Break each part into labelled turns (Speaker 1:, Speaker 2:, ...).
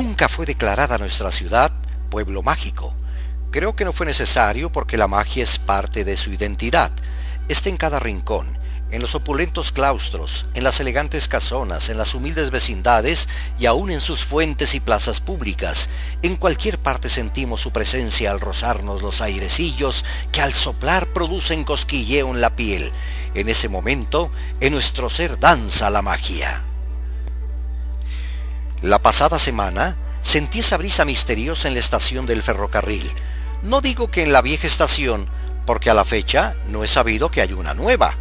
Speaker 1: nunca fue declarada nuestra ciudad pueblo mágico. Creo que no fue necesario porque la magia es parte de su identidad. Está en cada rincón, en los opulentos claustros, en las elegantes casonas, en las humildes vecindades y aún en sus fuentes y plazas públicas. En cualquier parte sentimos su presencia al rozarnos los airecillos que al soplar producen cosquilleo en la piel. En ese momento, en nuestro ser danza la magia. La pasada semana sentí esa brisa misteriosa en la estación del ferrocarril. No digo que en la vieja estación, porque a la fecha no he sabido que hay una nueva.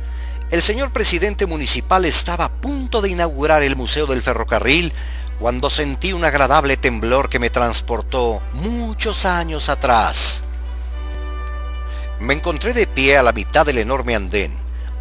Speaker 1: El señor presidente municipal estaba a punto de inaugurar el Museo del Ferrocarril cuando sentí un agradable temblor que me transportó muchos años atrás. Me encontré de pie a la mitad del enorme andén.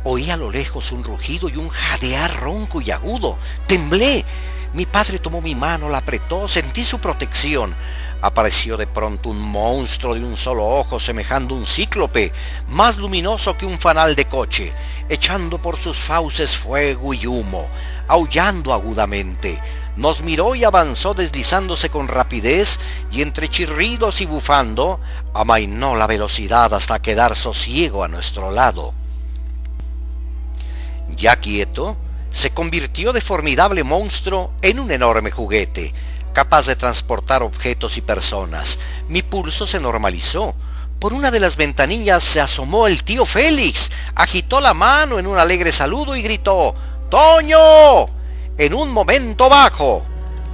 Speaker 1: Oí a lo lejos un rugido y un jadear ronco y agudo. Temblé. Mi padre tomó mi mano, la apretó, sentí su protección. Apareció de pronto un monstruo de un solo ojo, semejando un cíclope, más luminoso que un fanal de coche, echando por sus fauces fuego y humo, aullando agudamente. Nos miró y avanzó deslizándose con rapidez, y entre chirridos y bufando, amainó la velocidad hasta quedar sosiego a nuestro lado. Ya quieto, se convirtió de formidable monstruo en un enorme juguete, capaz de transportar objetos y personas. Mi pulso se normalizó. Por una de las ventanillas se asomó el tío Félix, agitó la mano en un alegre saludo y gritó: «¡Toño!», en un momento bajo.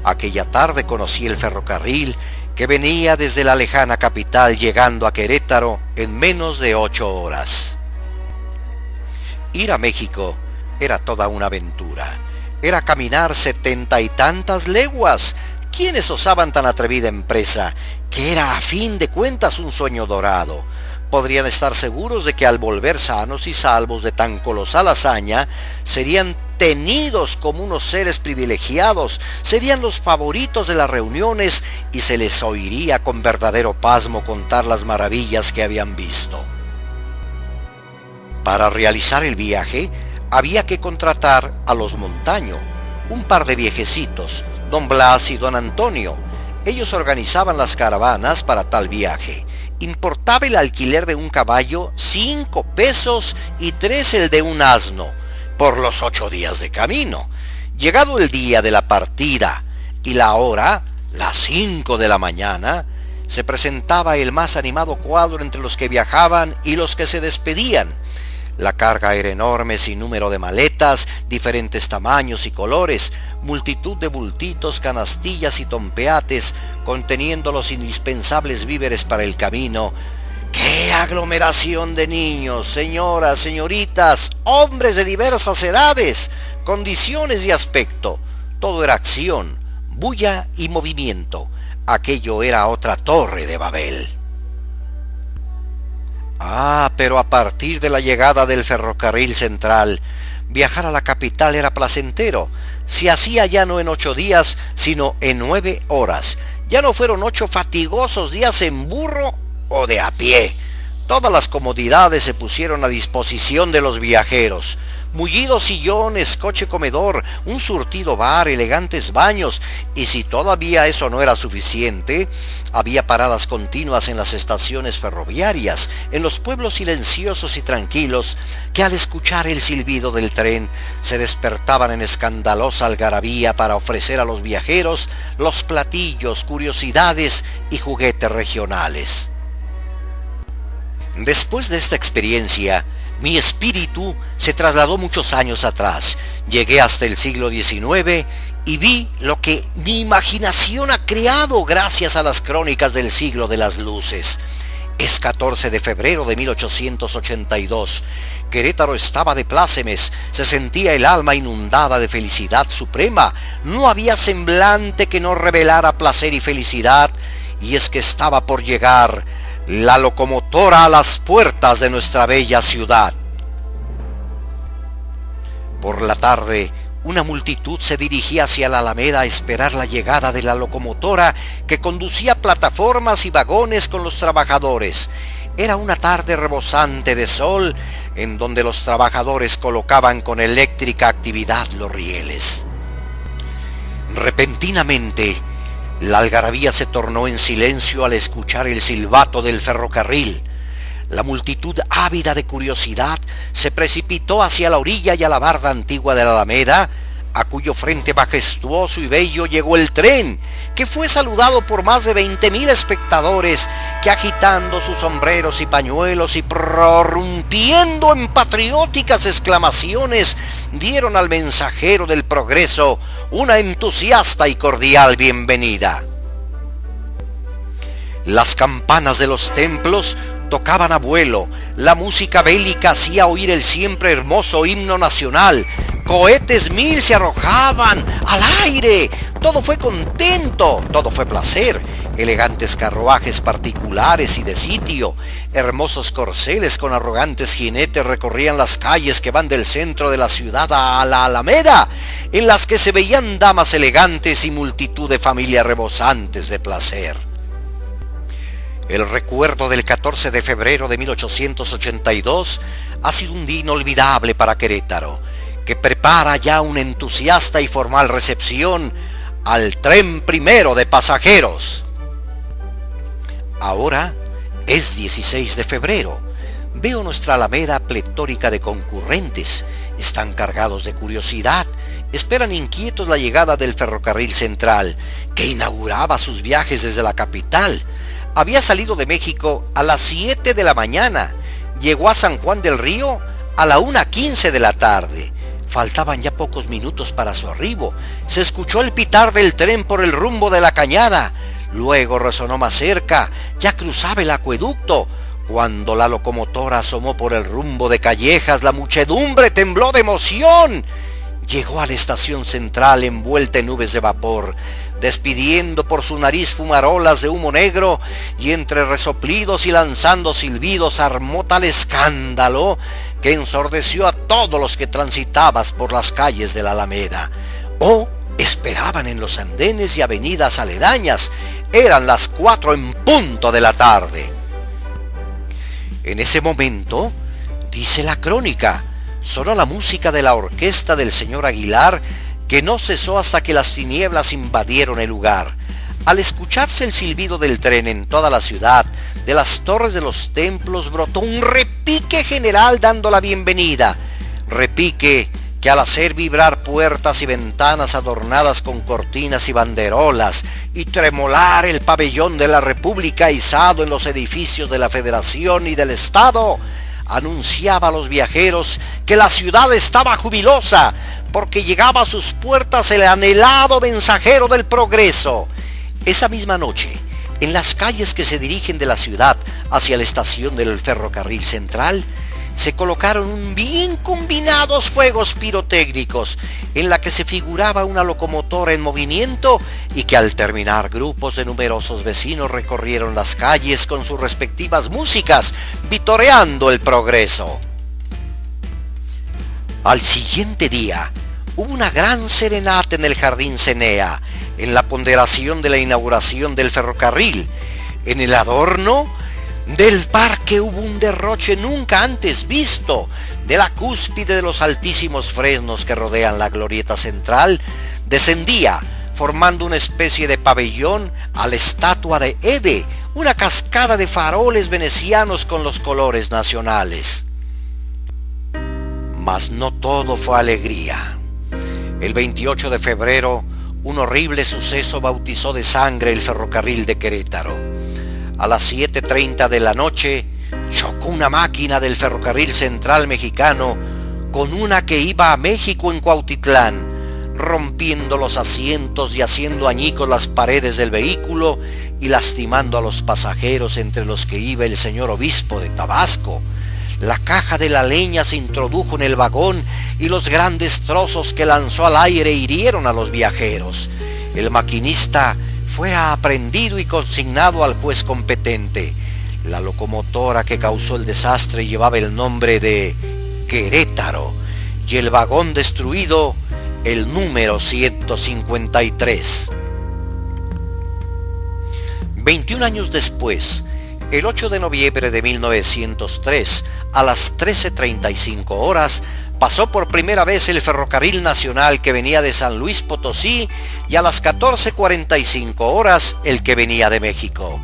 Speaker 1: Aquella tarde conocí el ferrocarril que venía desde la lejana capital llegando a Querétaro en menos de 8 horas. Ir a México era toda una aventura. Era caminar 70 y tantas leguas. ¿Quiénes osaban tan atrevida empresa, que era a fin de cuentas un sueño dorado? Podrían estar seguros de que al volver sanos y salvos de tan colosal hazaña, serían tenidos como unos seres privilegiados, serían los favoritos de las reuniones y se les oiría con verdadero pasmo contar las maravillas que habían visto. Para realizar el viaje, había que contratar a los Montaño, un par de viejecitos, don Blas y don Antonio. Ellos organizaban las caravanas para tal viaje. Importaba el alquiler de un caballo 5 pesos y 3 el de un asno, por los 8 días de camino. Llegado el día de la partida y la hora, las 5 de la mañana, se presentaba el más animado cuadro entre los que viajaban y los que se despedían. La carga era enorme, sin número de maletas, diferentes tamaños y colores, multitud de bultitos, canastillas y tompeates, conteniendo los indispensables víveres para el camino. ¡Qué aglomeración de niños, señoras, señoritas, hombres de diversas edades, condiciones y aspecto! Todo era acción, bulla y movimiento. Aquello era otra torre de Babel. Pero a partir de la llegada del ferrocarril central, viajar a la capital era placentero. Se hacía ya no en 8 días, sino en 9 horas. Ya no fueron 8 fatigosos días en burro o de a pie. Todas las comodidades se pusieron a disposición de los viajeros. Mullidos sillones, coche comedor, un surtido bar, elegantes baños, y si todavía eso no era suficiente, había paradas continuas en las estaciones ferroviarias, en los pueblos silenciosos y tranquilos, que al escuchar el silbido del tren se despertaban en escandalosa algarabía para ofrecer a los viajeros los platillos, curiosidades y juguetes regionales. Después de esta experiencia, mi espíritu se trasladó muchos años atrás. Llegué hasta el siglo XIX y vi lo que mi imaginación ha creado gracias a las crónicas del siglo de las luces. Es 14 de febrero de 1882. Querétaro estaba de plácemes, se sentía el alma inundada de felicidad suprema. No había semblante que no revelara placer y felicidad, y es que estaba por llegar la locomotora a las puertas de nuestra bella ciudad. Por la tarde, una multitud se dirigía hacia la Alameda a esperar la llegada de la locomotora que conducía plataformas y vagones con los trabajadores. Era una tarde rebosante de sol en donde los trabajadores colocaban con eléctrica actividad los rieles. Repentinamente, La algarabía se tornó en silencio al escuchar el silbato del ferrocarril. La multitud, ávida de curiosidad, se precipitó hacia la orilla y a la barda antigua de la Alameda, a cuyo frente majestuoso y bello llegó el tren, que fue saludado por más de 20,000 espectadores que, agitando sus sombreros y pañuelos y prorrumpiendo en patrióticas exclamaciones, dieron al mensajero del progreso una entusiasta y cordial bienvenida. Las campanas de los templos tocaban a vuelo, la música bélica hacía oír el siempre hermoso himno nacional, cohetes 1000 se arrojaban al aire, todo fue contento, todo fue placer, elegantes carruajes particulares y de sitio, hermosos corceles con arrogantes jinetes recorrían las calles que van del centro de la ciudad a la Alameda, en las que se veían damas elegantes y multitud de familias rebosantes de placer. El recuerdo del 14 de febrero de 1882 ha sido un día inolvidable para Querétaro, que prepara ya una entusiasta y formal recepción al tren primero de pasajeros. Ahora es 16 de febrero. Veo nuestra Alameda pletórica de concurrentes. Están cargados de curiosidad. Esperan inquietos la llegada del ferrocarril central, que inauguraba sus viajes desde la capital. Había salido de México a las 7 de la mañana, llegó a San Juan del Río a la 1:15 de la tarde. Faltaban ya pocos minutos para su arribo. Se escuchó el pitar del tren por el rumbo de la Cañada. Luego resonó más cerca, ya cruzaba el acueducto. Cuando la locomotora asomó por el rumbo de Callejas, la muchedumbre tembló de emoción. Llegó a la estación central envuelta en nubes de vapor, despidiendo por su nariz fumarolas de humo negro, y entre resoplidos y lanzando silbidos armó tal escándalo que ensordeció a todos los que transitaban por las calles de la Alameda, o esperaban en los andenes y avenidas aledañas. Eran las 4 en punto de la tarde. En ese momento, dice la crónica, sonó la música de la orquesta del señor Aguilar, que no cesó hasta que las tinieblas invadieron el lugar. Al escucharse el silbido del tren en toda la ciudad, de las torres de los templos brotó un repique general dando la bienvenida. Repique que, al hacer vibrar puertas y ventanas adornadas con cortinas y banderolas, y tremolar el pabellón de la República izado en los edificios de la Federación y del Estado, anunciaba a los viajeros que la ciudad estaba jubilosa, porque llegaba a sus puertas el anhelado mensajero del progreso. Esa misma noche, en las calles que se dirigen de la ciudad hacia la estación del ferrocarril central, se colocaron bien combinados fuegos pirotécnicos, en la que se figuraba una locomotora en movimiento, y que al terminar grupos de numerosos vecinos recorrieron las calles con sus respectivas músicas, vitoreando el progreso. Al siguiente día, hubo una gran serenata en el Jardín Cenea, en la ponderación de la inauguración del ferrocarril. En el adorno del parque hubo un derroche nunca antes visto. De la cúspide de los altísimos fresnos que rodean la glorieta central, descendía, formando una especie de pabellón, a la estatua de Hebe, una cascada de faroles venecianos con los colores nacionales. Mas no todo fue alegría. El 28 de febrero, un horrible suceso bautizó de sangre el ferrocarril de Querétaro. A las 7:30 de la noche, chocó una máquina del ferrocarril central mexicano con una que iba a México en Cuautitlán, rompiendo los asientos y haciendo añicos las paredes del vehículo y lastimando a los pasajeros, entre los que iba el señor obispo de Tabasco. La caja de la leña se introdujo en el vagón y los grandes trozos que lanzó al aire hirieron a los viajeros. El maquinista fue aprehendido y consignado al juez competente. La locomotora que causó el desastre llevaba el nombre de Querétaro y el vagón destruido el número 153. 21 años después, el 8 de noviembre de 1903, a las 13:35 horas, pasó por primera vez el ferrocarril nacional que venía de San Luis Potosí y a las 14:45 horas el que venía de México.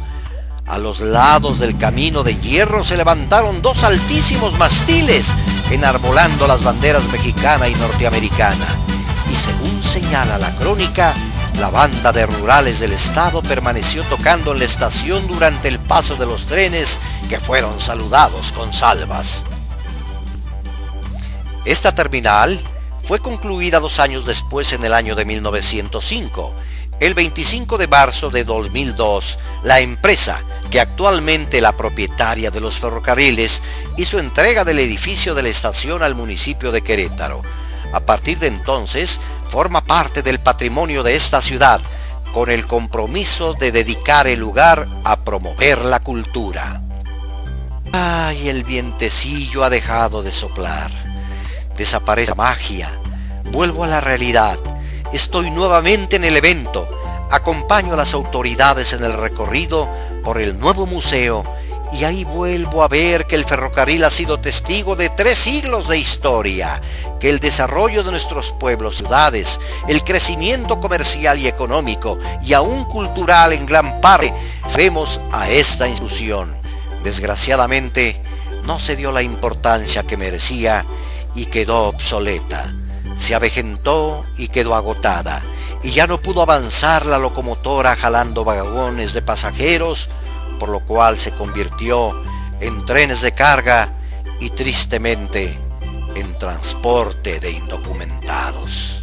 Speaker 1: A los lados del camino de hierro se levantaron dos altísimos mástiles enarbolando las banderas mexicana y norteamericana. Y según señala la crónica, la banda de rurales del estado permaneció tocando en la estación durante el paso de los trenes que fueron saludados con salvas. Esta terminal fue concluida 2 años después, en el año de 1905. El 25 de marzo de 2002, la empresa, que actualmente es la propietaria de los ferrocarriles, hizo entrega del edificio de la estación al municipio de Querétaro. A partir de entonces, forma parte del patrimonio de esta ciudad, con el compromiso de dedicar el lugar a promover la cultura. Ay, el vientecillo ha dejado de soplar. Desaparece la magia. Vuelvo a la realidad. Estoy nuevamente en el evento. Acompaño a las autoridades en el recorrido por el nuevo museo y ahí vuelvo a ver que el ferrocarril ha sido testigo de 3 siglos de historia, que el desarrollo de nuestros pueblos, ciudades, el crecimiento comercial y económico y aún cultural en gran parte debemos a esta institución. Desgraciadamente no se dio la importancia que merecía y quedó obsoleta. Se avejentó y quedó agotada, y ya no pudo avanzar la locomotora jalando vagones de pasajeros, por lo cual se convirtió en trenes de carga y tristemente en transporte de indocumentados.